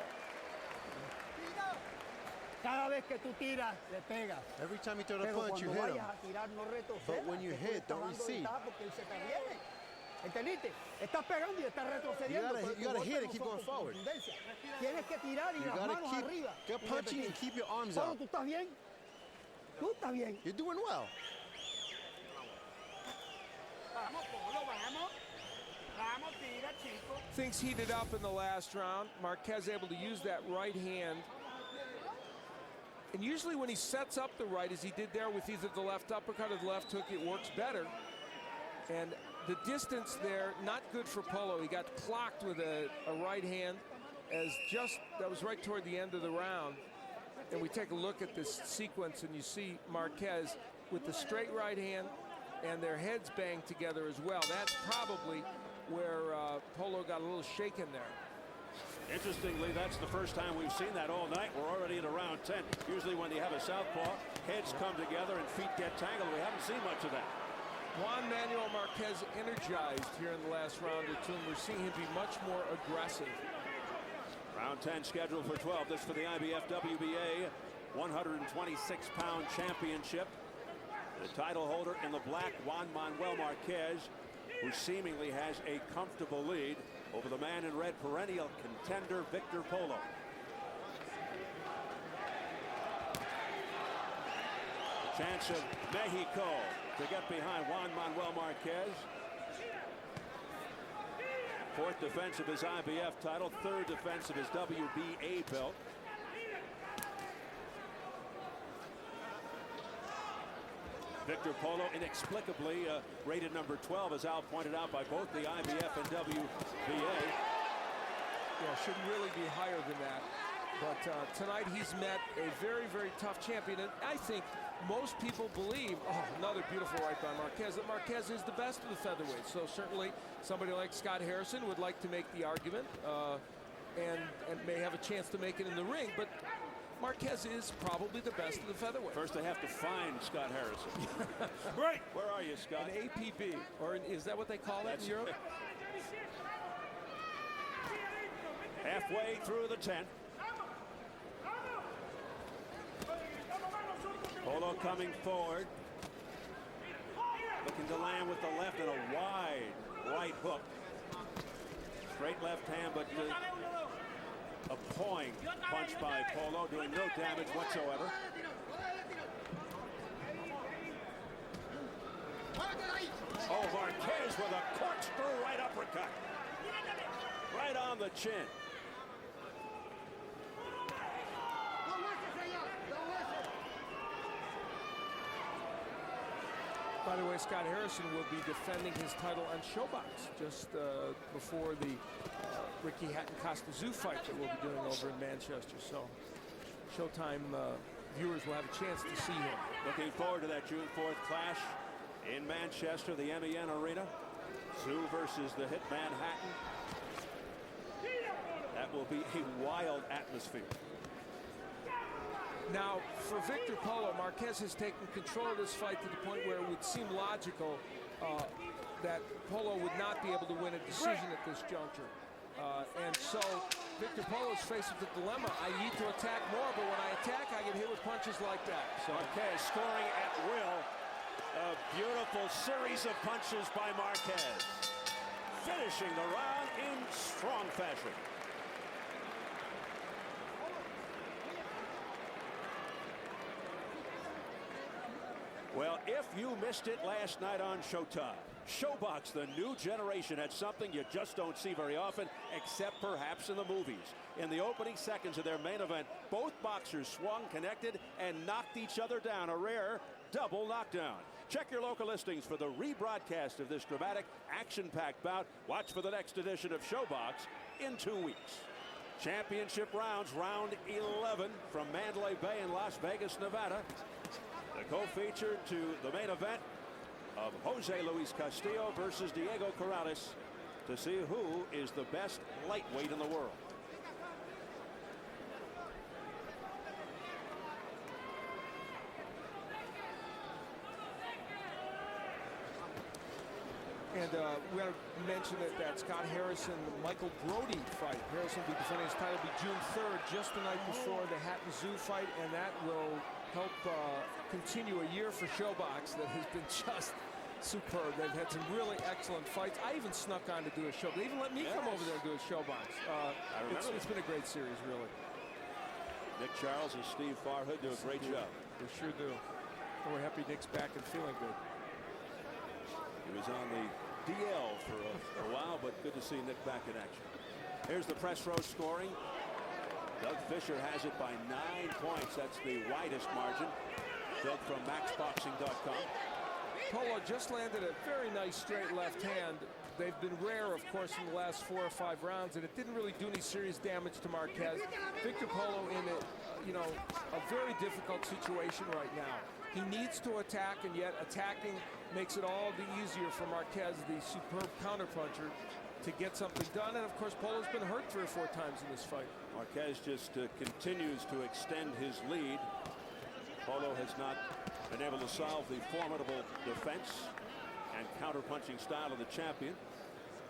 Cada vez que tú tiras, le pegas. Every time you throw the Pero punch, you cuando hit him. vayas a tirar, no retrocedas, But when you que tú hit, estás don't dando recede. ventaja porque él se te viene. ¿Entendiste? Estás pegando y estás retrocediendo. pero You gotta tus hit golpes and keep no son going con forward. contundencia. Tienes que tirar y You las gotta manos arriba. keep y punching repetir. and keep your arms Polo, out. ¿tú estás bien? ¿Tú estás bien? You're doing well. Vamos, Polo, vamos. Vamos, tira, chico. Things heated up in the last round. Marquez able to use that right hand. And usually when he sets up the right, as he did there with either the left uppercut or the left hook, it works better. And the distance there, not good for Polo. He got clocked with a right hand that was right toward the end of the round. And we take a look at this sequence, and you see Marquez with the straight right hand and their heads banged together as well. That's probably where Polo got a little shaken there. Interestingly, that's the first time we've seen that all night. We're already in round 10. Usually when you have a southpaw, heads come together and feet get tangled. We haven't seen much of that. Juan Manuel Marquez energized here in the last round or two, and we're seeing him be much more aggressive. Round 10 scheduled for 12. This for the IBF WBA 126-pound championship. The title holder in the black, Juan Manuel Marquez, who seemingly has a comfortable lead over the man in red, perennial contender Victor Polo. Chance of Mexico to get behind Juan Manuel Marquez. Fourth defense of his IBF title, third defense of his WBA belt. Victor Polo inexplicably rated number 12, as Al pointed out, by both the IBF and WBA. Yeah, shouldn't really be higher than that. But tonight he's met a very, very tough champion. And I think most people believe, another beautiful right by Marquez, that Marquez is the best of the featherweights. So certainly somebody like Scott Harrison would like to make the argument and may have a chance to make it in the ring. But Marquez is probably the best of the featherweight. First they have to find Scott Harrison. Right. Where are you, Scott? An APB, or is that what they call it in Europe? Halfway through the 10th. Polo coming forward. Looking to land with the left and a wide right hook. Straight left hand, but a pawing punch by Polo, doing no damage whatsoever. Oh, Marquez with a corkscrew right uppercut. Right on the chin. By the way, Scott Harrison will be defending his title on Showbox just before the Ricky Hatton-Costa Zoo fight that we'll be doing over in Manchester. So Showtime viewers will have a chance to see him. Looking forward to that June 4th clash in Manchester, the MEN Arena. Zoo versus the Hitman Hatton. That will be a wild atmosphere. Now, for Victor Polo, Marquez has taken control of this fight to the point where it would seem logical that Polo would not be able to win a decision at this juncture. And so Victor Polo is faced with the dilemma. I need to attack more, but when I attack, I get hit with punches like that. So Marquez scoring at will. A beautiful series of punches by Marquez. Finishing the round in strong fashion. Well, if you missed it last night on Showtime, Showbox, the new generation, had something you just don't see very often, except perhaps in the movies. In the opening seconds of their main event, both boxers swung, connected, and knocked each other down. A rare double knockdown. Check your local listings for the rebroadcast of this dramatic, action-packed bout. Watch for the next edition of Showbox in 2 weeks. Championship rounds, round 11 from Mandalay Bay in Las Vegas, Nevada. The co-feature to the main event of Jose Luis Castillo versus Diego Corrales to see who is the best lightweight in the world. And we got to mention that Scott Harrison-Michael Brody fight. Harrison will be defending his title June 3rd, just the night before the Hatton Zoo fight, and that will help continue a year for Showbox that has been just superb. They've had some really excellent fights. I even snuck on to do a show. They even let me come over there and do a Showbox. It's been a great series, really. Nick Charles and Steve Farhood do a great job. They sure do. And we're happy Nick's back and feeling good. He was on the DL for a while, but good to see Nick back in action. Here's the press row scoring. Doug Fisher has it by 9 points. That's the widest margin. Doug from MaxBoxing.com. Polo just landed a very nice straight left hand. They've been rare, of course, in the last 4 or 5 rounds, and it didn't really do any serious damage to Marquez. Victor Polo in a very difficult situation right now. He needs to attack, and yet attacking makes it all the easier for Marquez, the superb counterpuncher, to get something done. And of course, Polo's been hurt 3 or 4 times in this fight. Marquez just continues to extend his lead. Polo has not been able to solve the formidable defense and counter-punching style of the champion.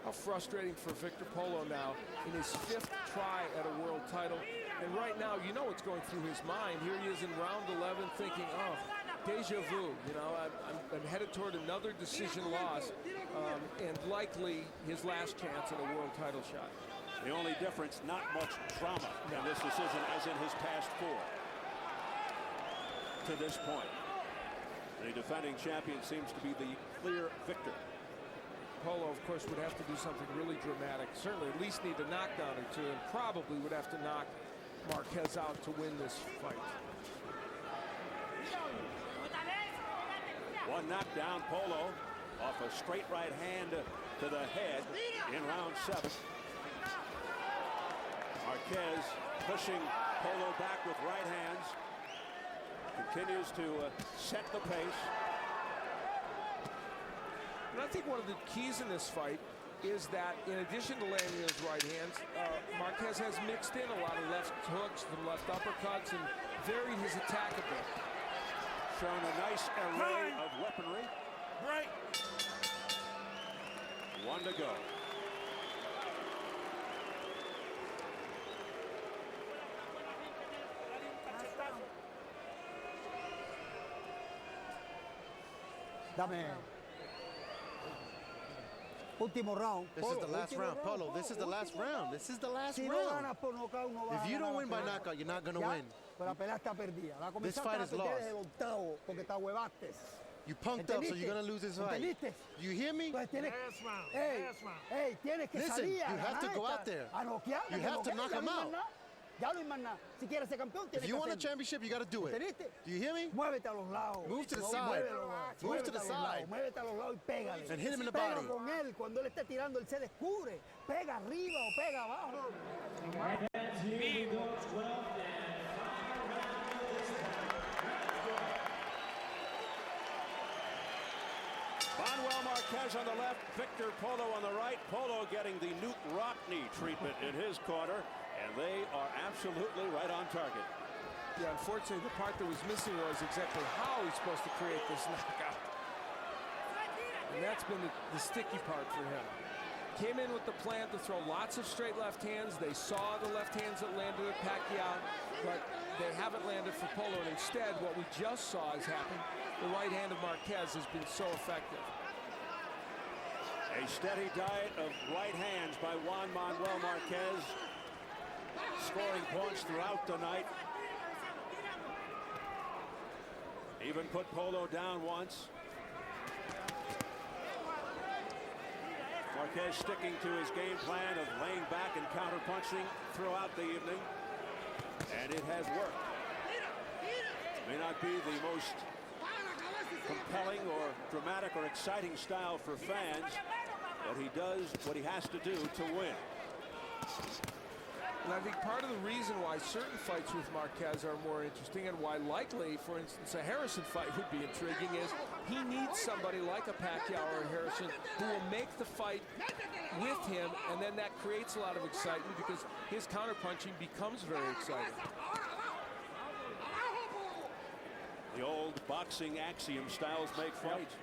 How frustrating for Victor Polo now in his 5th try at a world title. And right now, you know what's going through his mind. Here he is in round 11 thinking, oh, deja vu. You know, I'm headed toward another decision loss and likely his last chance at a world title shot. The only difference, not much drama in this decision as in his past 4 to this point. The defending champion seems to be the clear victor. Polo, of course, would have to do something really dramatic. Certainly at least need a knockdown or 2, and probably would have to knock Marquez out to win this fight. One knockdown, Polo off a straight right hand to the head in round 7. Marquez pushing Polo back with right hands. Continues to set the pace. And I think one of the keys in this fight is that in addition to landing those right hands, Marquez has mixed in a lot of left hooks, some left uppercuts, and varied his attack a bit. Shown a nice array of weaponry. Right. 1 to go. Dame. Último round. This is the last round, Polo. This is the last round. This is the last Si no round. ganas por nocaut, no vas If a you don't ganar win la by pelea. knockout, you're not going to Ya, win. pero la pelea está perdida. La This comenzaste fight a is perder lost. desde el octavo porque te ahuevaste. You punked up, so you're going to lose this fight. ¿Entendiste? You hear me? Pues tienes, Last round. ey, Last round. ey, tienes que Listen, salir a you have to ganar go esta, out there. a noquear, You have to noquear, knock ya him no hay más out. nada. Ya no hay más nada. Si quieres ser campeón, tienes If you que want a hacerlo. championship, you got to do it. ¿Entendiste? Do you hear me? Muévete a los lados. Move to the No, side. muévelo, Move muévete to the a los side. lados, muévete a los lados y pégale. And hit him in the Pega body. con él. Cuando él esté tirando, él se descubre. Pega arriba o pega abajo. Manuel Marquez on the left, Victor Polo on the right. Polo getting the Newt Rockney treatment in his corner, and they are absolutely right on target. Yeah, unfortunately, the part that was missing was exactly how he's supposed to create this knockout. And that's been the sticky part for him. Came in with the plan to throw lots of straight left hands. They saw the left hands that landed at Pacquiao, but they haven't landed for Polo. And instead, what we just saw has happened. The right hand of Marquez has been so effective. A steady diet of right hands by Juan Manuel Marquez, scoring points throughout the night. Even put Polo down once. Marquez sticking to his game plan of laying back and counter-punching throughout the evening, and it has worked. May not be the most compelling or dramatic or exciting style for fans, but he does what he has to do to win. And I think part of the reason why certain fights with Marquez are more interesting and why likely, for instance, a Harrison fight would be intriguing is he needs somebody like a Pacquiao or a Harrison who will make the fight with him, and then that creates a lot of excitement because his counterpunching becomes very exciting. The old boxing axiom, styles make fights.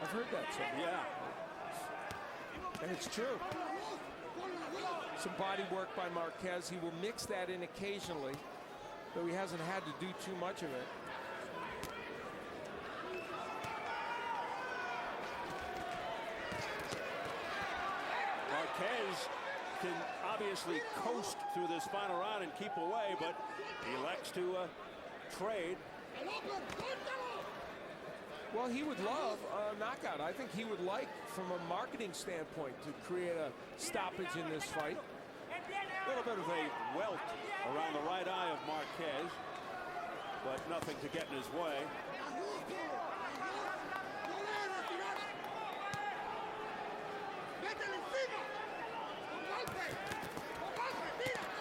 I've heard that said. Yeah. And it's true. Some body work by Marquez. He will mix that in occasionally, though he hasn't had to do too much of it. Marquez can obviously coast through this final round and keep away, but he elects to trade. Well, he would love a knockout. I think he would like, from a marketing standpoint, to create a stoppage in this fight. A little bit of a welt around the right eye of Marquez, but nothing to get in his way.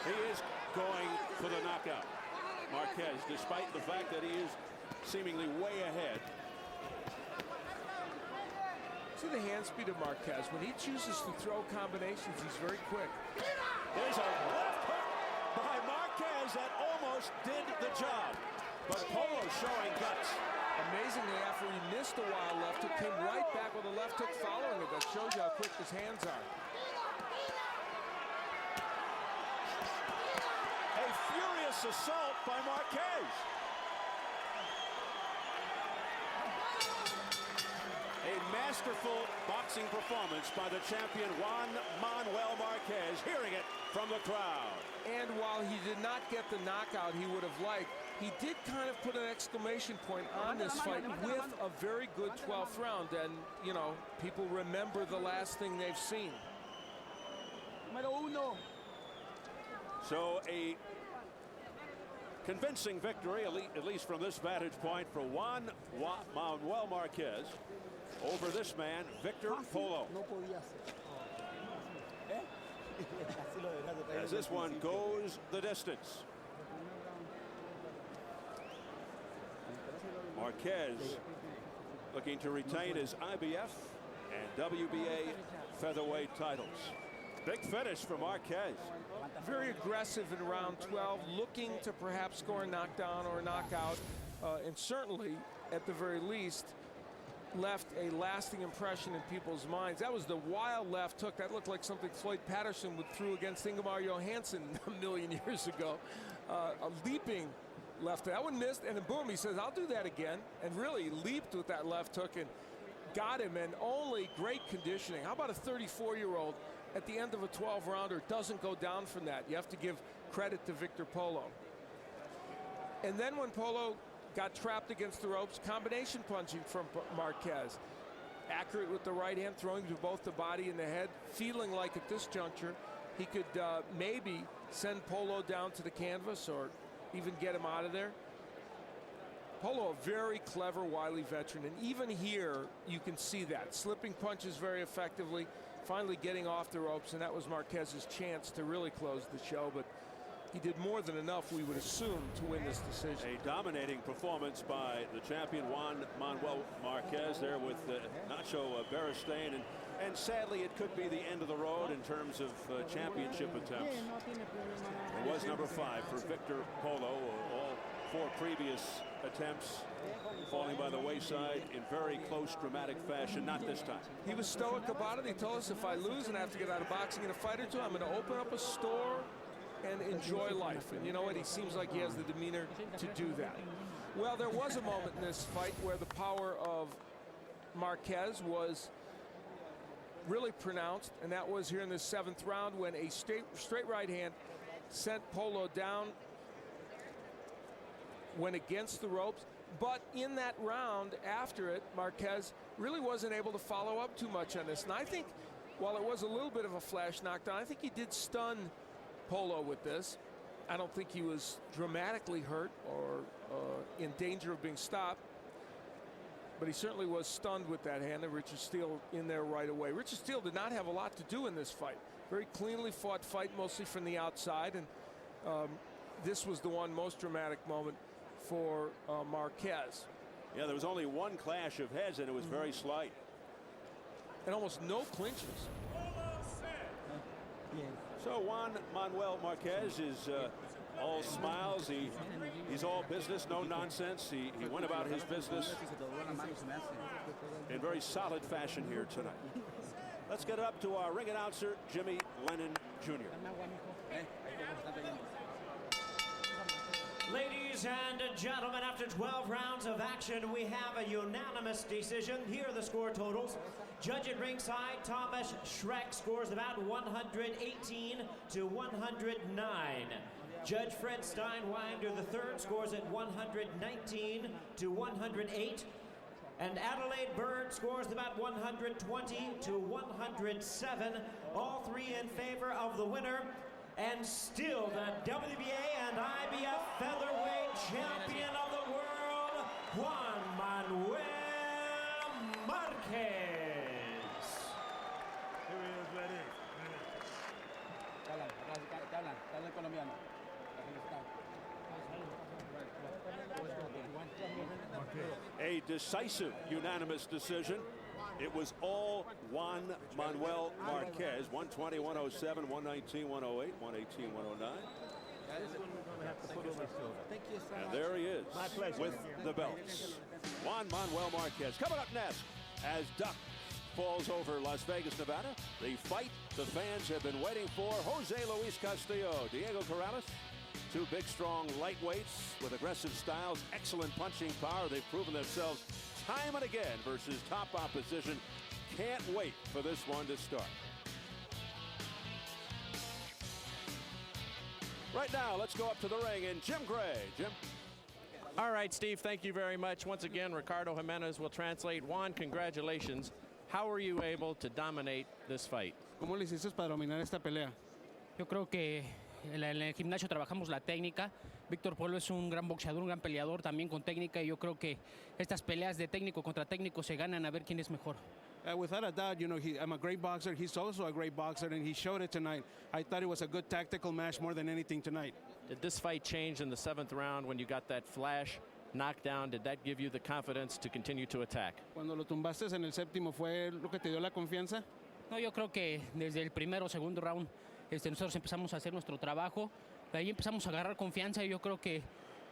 He is going for the knockout, Marquez, despite the fact that he is seemingly way ahead. See the hand speed of Marquez. When he chooses to throw combinations, he's very quick. There's a left hook by Marquez. Marquez that almost did the job. But Polo showing guts. Amazingly, after he missed a wild left hook, came right back with a left hook following it. That shows you how quick his hands are. A furious assault by Marquez. A masterful boxing performance by the champion Juan Manuel Marquez, hearing it from the crowd. And while he did not get the knockout he would have liked, he did kind of put an exclamation point on this fight with a very good 12th round. And, you know, people remember the last thing they've seen. So a convincing victory, at least from this vantage point, for Juan Manuel Marquez over this man, Victor Polo. As this one goes the distance. Marquez looking to retain his IBF and WBA featherweight titles. Big finish for Marquez. Very aggressive in round 12, looking to perhaps score a knockdown or a knockout, and certainly, at the very least, left a lasting impression in people's minds. That was the wild left hook. That looked like something Floyd Patterson would threw against Ingemar Johansson a million years ago. A leaping left hook. That one missed, and then boom, he says, I'll do that again, and really leaped with that left hook and got him, and only great conditioning. How about a 34-year-old at the end of a 12-rounder doesn't go down from that? You have to give credit to Victor Polo. And then when Polo got trapped against the ropes, combination punching from Marquez. Accurate with the right hand, throwing to both the body and the head, feeling like at this juncture he could maybe send Polo down to the canvas or even get him out of there. Polo, a very clever, wily veteran, and even here you can see that. Slipping punches very effectively, finally getting off the ropes, and that was Marquez's chance to really close the show, but he did more than enough, we would assume, to win this decision. A dominating performance by the champion Juan Manuel Marquez there with Nacho Beristain, and sadly it could be the end of the road in terms of championship attempts. It was number 5 for Victor Polo. All 4 previous attempts falling by the wayside in very close, dramatic fashion. Not this time. He was stoic about it. He told us, if I lose and I have to get out of boxing in a fight or two, I'm going to open up a store and enjoy life. And you know what? He seems like he has the demeanor to do that. Well, there was a moment in this fight where the power of Marquez was really pronounced, and that was here in the 7th round when a straight right hand sent Polo down, went against the ropes. But in that round after it, Marquez really wasn't able to follow up too much on this. And I think, while it was a little bit of a flash knockdown, I think he did stun Polo with this. I don't think he was dramatically hurt or in danger of being stopped, but he certainly was stunned with that hand, and Richard Steele in there right away. Richard Steele did not have a lot to do in this fight. Very cleanly fought fight, mostly from the outside, and this was the one most dramatic moment for Marquez. Yeah, there was only one clash of heads, and it was very slight. And almost no clinches. So Juan Manuel Marquez is all smiles. He's all business, no nonsense. He went about his business in very solid fashion here tonight. Let's get it up to our ring announcer, Jimmy Lennon Jr. Ladies and gentlemen, after 12 rounds of action, we have a unanimous decision. Here are the score totals. Judge at ringside, Thomas Schreck scores about 118 to 109. Judge Fred Steinwinder III scores at 119 to 108. And Adelaide Bird scores about 120 to 107. All 3 in favor of the winner. And still the WBA and IBF featherweight champion of the world, Juan Manuel Marquez. Here he is, right here. A decisive unanimous decision. It was all Juan Manuel Marquez. 120, 107, 119, 108, 118, 109. And there he is with the belts. Juan Manuel Marquez coming up next as Duck falls over Las Vegas, Nevada. The fight the fans have been waiting for. Jose Luis Castillo, Diego Corrales, two big, strong lightweights with aggressive styles, excellent punching power. They've proven themselves time and again versus top opposition. Can't wait for this one to start. Right now, let's go up to the ring and Jim Gray. Jim. All right, Steve, thank you very much. Once again, Ricardo Jimenez will translate. Juan, congratulations. How were you able to dominate this fight? ¿Cómo le hiciste para dominar esta pelea? Yo creo que en el gimnasio trabajamos la técnica. Victor Polo es un gran boxeador, un gran peleador también con técnica. Y yo creo que estas peleas de técnico contra técnico se ganan a ver quién es mejor. Without a doubt, you know, I'm a great boxer. He's also a great boxer, and he showed it tonight. I thought it was a good tactical match more than anything tonight. Did this fight change in the 7th round when you got that flash knockdown? Did that give you the confidence to continue to attack? Cuando lo tumbaste en el séptimo, ¿fue lo que te dio la confianza? No, yo creo que desde el primero o segundo round nosotros empezamos a hacer nuestro trabajo. De ahí empezamos a agarrar confianza y yo creo que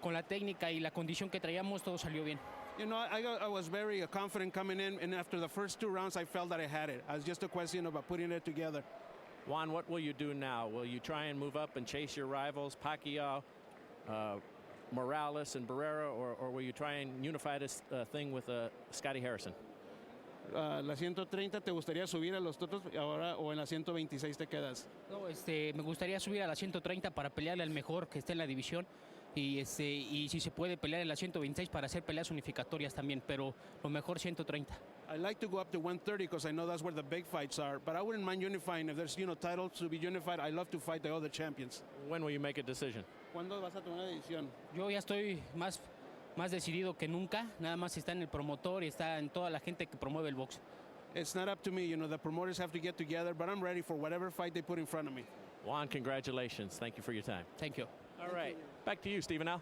con la técnica y la condición que traíamos todo salió bien. You know, I was very confident coming in, and after the first 2 rounds, I felt that I had it. It was just a question about putting it together. Juan, what will you do now? Will you try and move up and chase your rivals, Pacquiao, Morales, and Barrera, or will you try and unify this thing with Scotty Harrison? La 130, ¿te gustaría subir a los otros ahora o en la 126 te quedas? No, me gustaría subir a la 130 para pelearle al mejor que esté en la división. Y si se puede pelear en la 126 para hacer peleas unificatorias también, pero lo mejor 130. I like to go up to 130 because I know that's where the big fights are, but I wouldn't mind unifying. If there's, you know, titles to be unified, I love to fight the other champions. When will you make a decision? ¿Cuándo vas a tomar una decisión? Yo ya estoy más decidido que nunca. Nada más está en el promotor y está en toda la gente que promueve el box. It's not up to me, you know, the promoters have to get together, but I'm ready for whatever fight they put in front of me. Juan, congratulations. Thank you for your time. Thank you. All right. Back to you, Stephen Al.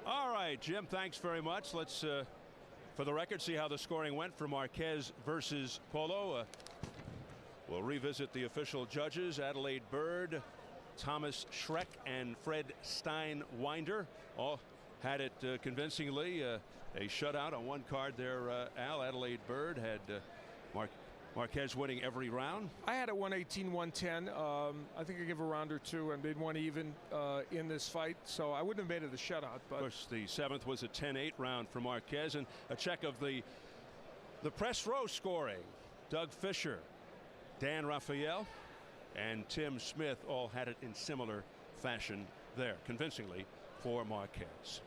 All right, Jim, thanks very much. Let's, for the record, see how the scoring went for Marquez versus Polo. We'll revisit the official judges, Adelaide Bird, Thomas Schreck, and Fred Steinwinder. All had it convincingly. A shutout on one card there, Al. Adelaide Bird had Marquez winning every round. I had it 118, 110. I think I give a round or two and made one even in this fight, so I wouldn't have made it a shutout. But of course, the 7th was a 10-8 round for Marquez, and a check of the press row scoring. Doug Fisher, Dan Rafael, and Tim Smith all had it in similar fashion there, convincingly for Marquez.